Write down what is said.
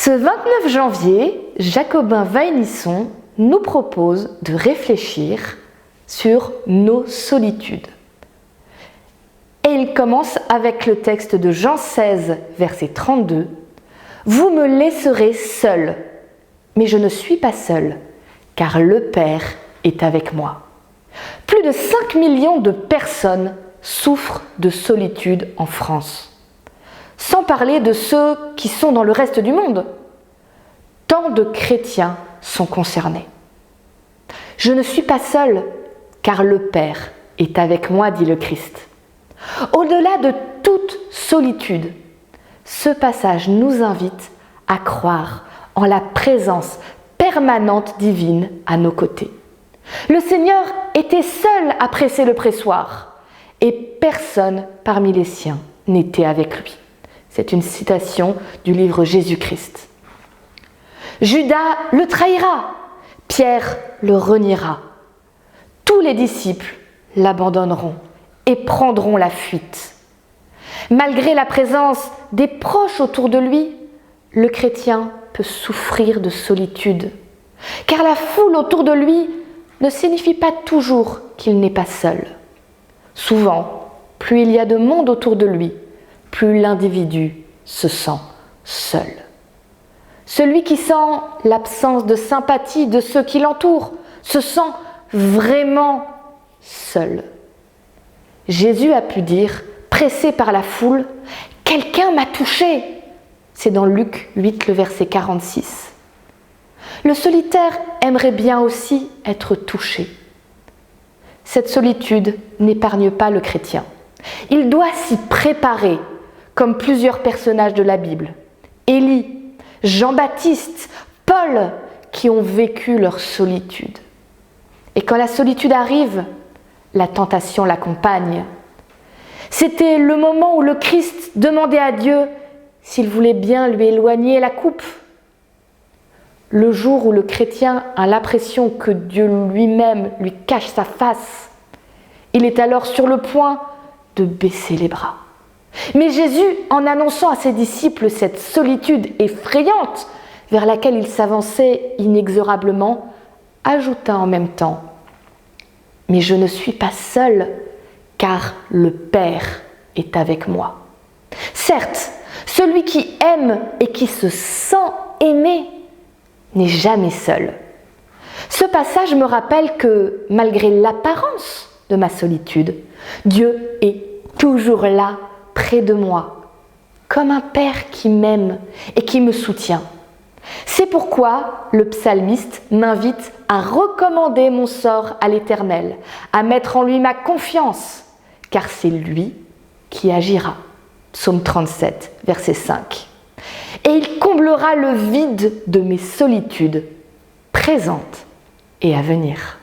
Ce 29 janvier, Jacobin Vaillisson nous propose de réfléchir sur nos solitudes. Et il commence avec le texte de Jean 16, verset 32. « Vous me laisserez seul, mais je ne suis pas seul, car le Père est avec moi. » Plus de 5 millions de personnes souffrent de solitude en France. Sans parler de ceux qui sont dans le reste du monde. Tant de chrétiens sont concernés. « Je ne suis pas seul, car le Père est avec moi, dit le Christ. » Au-delà de toute solitude, ce passage nous invite à croire en la présence permanente divine à nos côtés. Le Seigneur était seul à presser le pressoir et personne parmi les siens n'était avec lui. C'est une citation du livre Jésus-Christ. Judas le trahira, Pierre le reniera. Tous les disciples l'abandonneront et prendront la fuite. Malgré la présence des proches autour de lui, le chrétien peut souffrir de solitude, car la foule autour de lui ne signifie pas toujours qu'il n'est pas seul. Souvent, plus il y a de monde autour de lui, plus l'individu se sent seul. Celui qui sent l'absence de sympathie de ceux qui l'entourent se sent vraiment seul. Jésus a pu dire, pressé par la foule, « Quelqu'un m'a touché !» C'est dans Luc 8, le verset 46. Le solitaire aimerait bien aussi être touché. Cette solitude n'épargne pas le chrétien. Il doit s'y préparer, comme plusieurs personnages de la Bible. Élie, Jean-Baptiste, Paul, qui ont vécu leur solitude. Et quand la solitude arrive, la tentation l'accompagne. C'était le moment où le Christ demandait à Dieu s'il voulait bien lui éloigner la coupe. Le jour où le chrétien a l'impression que Dieu lui-même lui cache sa face, il est alors sur le point de baisser les bras. Mais Jésus, en annonçant à ses disciples cette solitude effrayante vers laquelle il s'avançait inexorablement, ajouta en même temps « Mais je ne suis pas seul, car le Père est avec moi. » Certes, celui qui aime et qui se sent aimé n'est jamais seul. Ce passage me rappelle que, malgré l'apparence de ma solitude, Dieu est toujours là, près de moi, comme un Père qui m'aime et qui me soutient. C'est pourquoi le psalmiste m'invite à recommander mon sort à l'Éternel, à mettre en lui ma confiance, car c'est lui qui agira. Psaume 37, verset 5. Et il comblera le vide de mes solitudes, présentes et à venir.